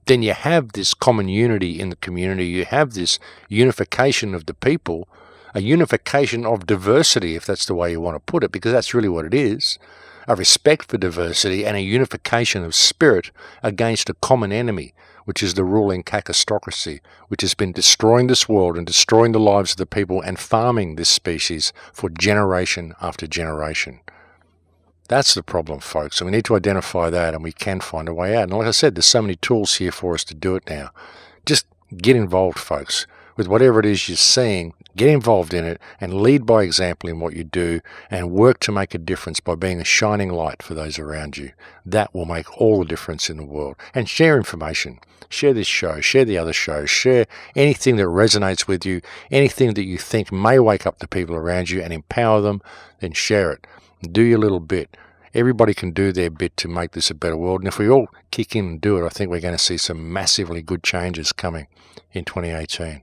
then you have this common unity in the community. You have this unification of the people, a unification of diversity, if that's the way you want to put it, because that's really what it is. A respect for diversity and a unification of spirit against a common enemy, which is the ruling kakistocracy, which has been destroying this world and destroying the lives of the people and farming this species for generation after generation. That's the problem, folks, and we need to identify that, and we can find a way out. And like I said, there's so many tools here for us to do it now. Just get involved, folks, with whatever it is you're seeing. Get involved in it and lead by example in what you do and work to make a difference by being a shining light for those around you. That will make all the difference in the world. And share information. Share this show. Share the other shows. Share anything that resonates with you, anything that you think may wake up the people around you and empower them, then share it. Do your little bit. Everybody can do their bit to make this a better world. And if we all kick in and do it, I think we're going to see some massively good changes coming in 2018.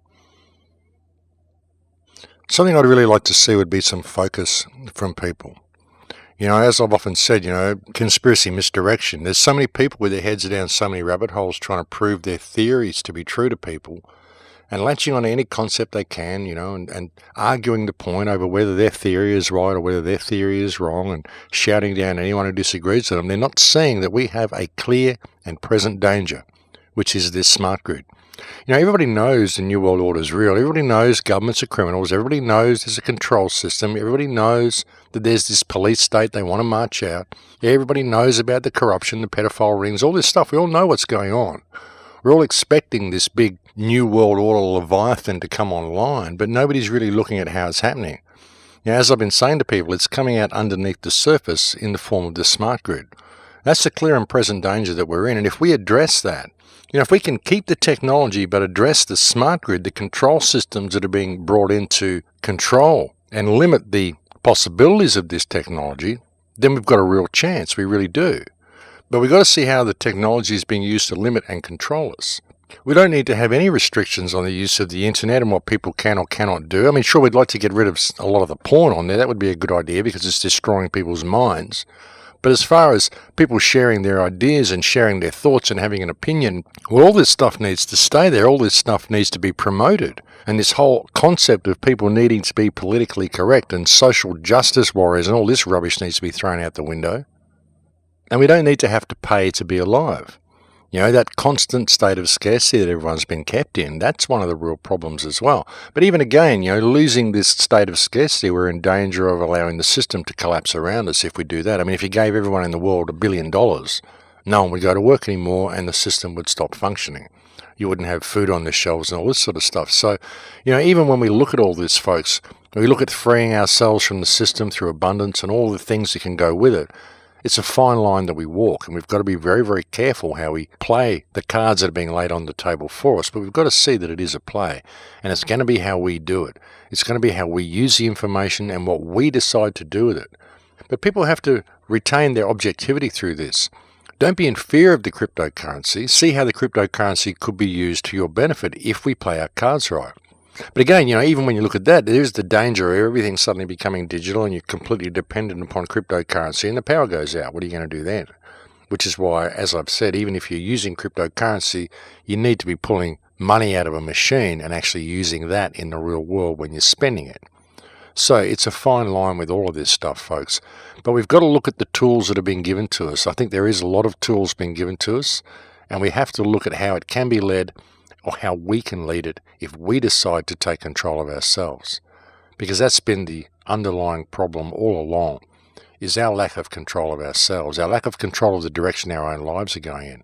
Something I'd really like to see would be some focus from people. As I've often said, conspiracy misdirection. There's so many people with their heads down so many rabbit holes trying to prove their theories to be true to people and latching on to any concept they can, and arguing the point over whether their theory is right or whether their theory is wrong and shouting down anyone who disagrees with them. They're not seeing that we have a clear and present danger, which is this smart grid. Everybody knows the New World Order is real. Everybody knows governments are criminals. Everybody knows there's a control system. Everybody knows that there's this police state they want to march out. Everybody knows about the corruption, the pedophile rings, all this stuff. We all know what's going on. We're all expecting this big New World Order Leviathan to come online, but nobody's really looking at how it's happening. As I've been saying to people, it's coming out underneath the surface in the form of the smart grid. That's the clear and present danger that we're in, and if we address that, if we can keep the technology but address the smart grid, the control systems that are being brought into control and limit the possibilities of this technology, then we've got a real chance. We really do. But we've got to see how the technology is being used to limit and control us. We don't need to have any restrictions on the use of the internet and what people can or cannot do. Sure, we'd like to get rid of a lot of the porn on there. That would be a good idea because it's destroying people's minds. But as far as people sharing their ideas and sharing their thoughts and having an opinion, well, all this stuff needs to stay there. All this stuff needs to be promoted. And this whole concept of people needing to be politically correct and social justice warriors and all this rubbish needs to be thrown out the window. And we don't need to have to pay to be alive. That constant state of scarcity that everyone's been kept in, that's one of the real problems as well. But even again, losing this state of scarcity, we're in danger of allowing the system to collapse around us if we do that. If you gave everyone in the world $1 billion, no one would go to work anymore and the system would stop functioning. You wouldn't have food on the shelves and all this sort of stuff. So, even when we look at all this, folks, we look at freeing ourselves from the system through abundance and all the things that can go with it. It's a fine line that we walk, and we've got to be very, very careful how we play the cards that are being laid on the table for us, but we've got to see that it is a play, and it's going to be how we do it. It's going to be how we use the information and what we decide to do with it. But people have to retain their objectivity through this. Don't be in fear of the cryptocurrency. See how the cryptocurrency could be used to your benefit if we play our cards right. But again, even when you look at that, there's the danger of everything suddenly becoming digital and you're completely dependent upon cryptocurrency and the power goes out. What are you going to do then? Which is why, as I've said, even if you're using cryptocurrency, you need to be pulling money out of a machine and actually using that in the real world when you're spending it. So it's a fine line with all of this stuff, folks. But we've got to look at the tools that are being given to us. I think there is a lot of tools being given to us, and we have to look at how it can be led or how we can lead it if we decide to take control of ourselves. Because that's been the underlying problem all along. is our lack of control of ourselves, our lack of control of the direction our own lives are going in.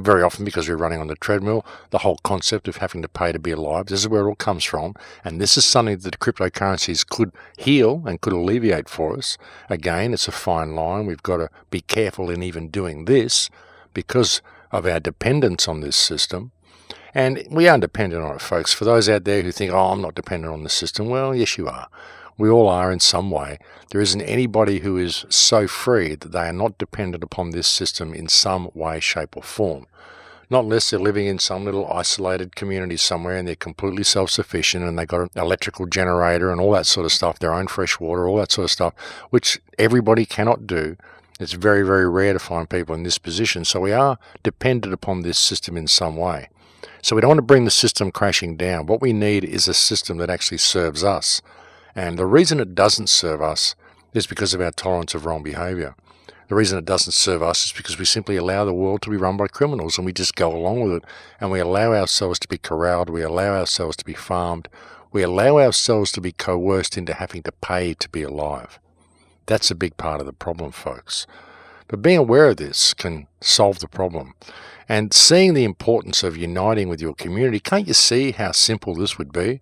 Very often, because we're running on the treadmill, the whole concept of having to pay to be alive, this is where it all comes from. And this is something that the cryptocurrencies could heal and could alleviate for us. Again, it's a fine line. We've got to be careful in even doing this because of our dependence on this system. And we are dependent on it, folks. For those out there who think, oh, I'm not dependent on the system, well, yes, you are. We all are in some way. There isn't anybody who is so free that they are not dependent upon this system in some way, shape or form. Not unless they're living in some little isolated community somewhere and they're completely self-sufficient and they've got an electrical generator and all that sort of stuff, their own fresh water, all that sort of stuff, which everybody cannot do. It's very, very rare to find people in this position. So we are dependent upon this system in some way. So we don't want to bring the system crashing down. What we need is a system that actually serves us. And the reason it doesn't serve us is because of our tolerance of wrong behaviour. The reason it doesn't serve us is because we simply allow the world to be run by criminals and we just go along with it. And we allow ourselves to be corralled, we allow ourselves to be farmed, we allow ourselves to be coerced into having to pay to be alive. That's a big part of the problem, folks. But being aware of this can solve the problem. And seeing the importance of uniting with your community, can't you see how simple this would be?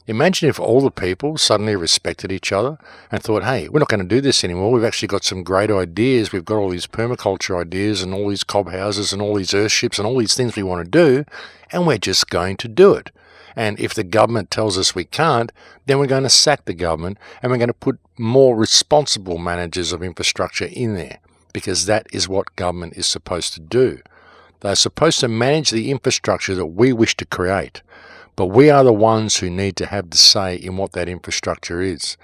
Imagine if all the people suddenly respected each other and thought, hey, we're not going to do this anymore. We've actually got some great ideas. We've got all these permaculture ideas and all these cob houses and all these earthships and all these things we want to do, and we're just going to do it. And if the government tells us we can't, then we're going to sack the government and we're going to put more responsible managers of infrastructure in there, because that is what government is supposed to do. They're supposed to manage the infrastructure that we wish to create. But we are the ones who need to have the say in what that infrastructure is.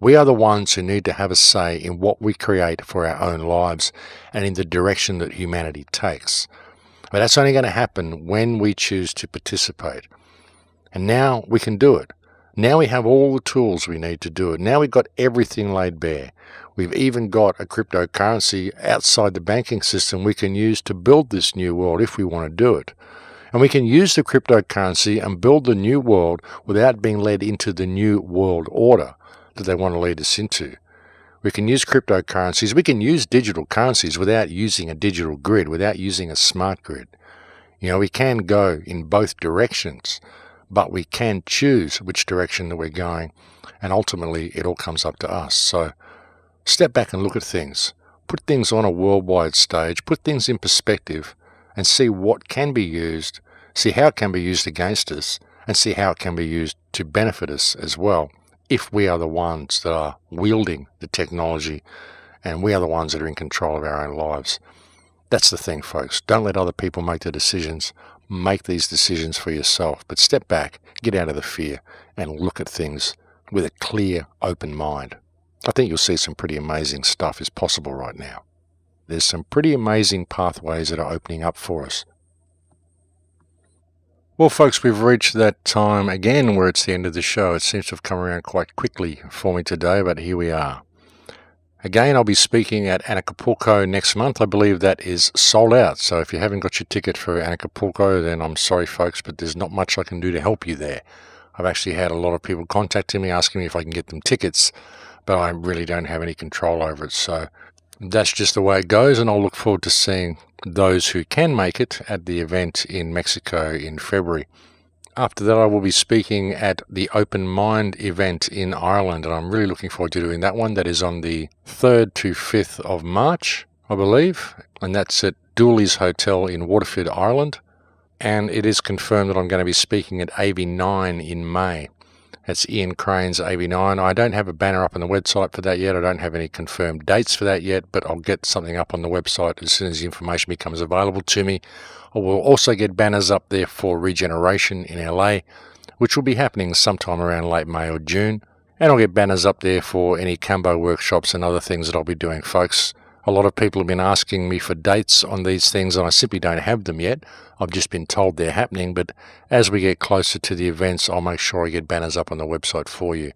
We are the ones who need to have a say in what we create for our own lives and in the direction that humanity takes. But that's only going to happen when we choose to participate. And now we can do it. Now we have all the tools we need to do it. Now we've got everything laid bare. We've even got a cryptocurrency outside the banking system we can use to build this new world if we want to do it. And we can use the cryptocurrency and build the new world without being led into the new world order that they want to lead us into. We can use cryptocurrencies. We can use digital currencies without using a digital grid, without using a smart grid. We can go in both directions, but we can choose which direction that we're going, and ultimately it all comes up to us. So step back and look at things. Put things on a worldwide stage, put things in perspective, and see what can be used, see how it can be used against us, and see how it can be used to benefit us as well, if we are the ones that are wielding the technology and we are the ones that are in control of our own lives. That's the thing, folks. Don't let other people make the decisions. Make these decisions for yourself. But step back, get out of the fear, and look at things with a clear, open mind. I think you'll see some pretty amazing stuff is possible right now. There's some pretty amazing pathways that are opening up for us. Well, folks, we've reached that time again where it's the end of the show. It seems to have come around quite quickly for me today, but here we are. Again, I'll be speaking at Acapulco next month. I believe that is sold out. So if you haven't got your ticket for Acapulco, then I'm sorry, folks, but there's not much I can do to help you there. I've actually had a lot of people contacting me asking me if I can get them tickets, but I really don't have any control over it. So that's just the way it goes, and I'll look forward to seeing those who can make it at the event in Mexico in February. After that, I will be speaking at the Open Mind event in Ireland, and I'm really looking forward to doing that one. That is on the 3rd to 5th of March, I believe, and that's at Dooley's Hotel in Waterford, Ireland. And it is confirmed that I'm going to be speaking at AV9 in May. That's Ian Crane's AV9. I don't have a banner up on the website for that yet. I don't have any confirmed dates for that yet, but I'll get something up on the website as soon as the information becomes available to me. I will also get banners up there for Regeneration in LA, which will be happening sometime around late May or June. And I'll get banners up there for any Kambo workshops and other things that I'll be doing, folks. A lot of people have been asking me for dates on these things, and I simply don't have them yet. I've just been told they're happening, but as we get closer to the events, I'll make sure I get banners up on the website for you.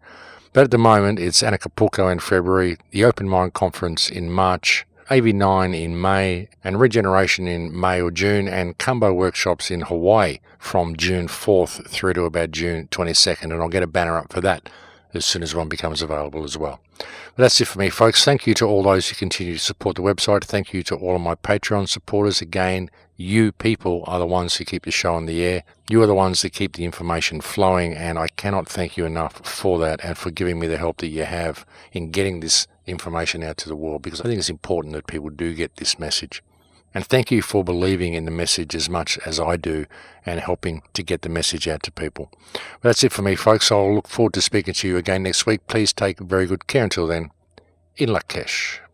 But at the moment, it's Acapulco in February, the Open Mind Conference in March, AV9 in May, and Regeneration in May or June, and Kambo workshops in Hawaii from June 4th through to about June 22nd, and I'll get a banner up for that as soon as one becomes available as well. But that's it for me, folks. Thank you to all those who continue to support the website. Thank you to all of my Patreon supporters. Again, you people are the ones who keep the show on the air. You are the ones that keep the information flowing, and I cannot thank you enough for that and for giving me the help that you have in getting this information out to the world, because I think it's important that people do get this message. And thank you for believing in the message as much as I do and helping to get the message out to people. Well, that's it for me, folks. I'll look forward to speaking to you again next week. Please take very good care until then. In Lak'ech.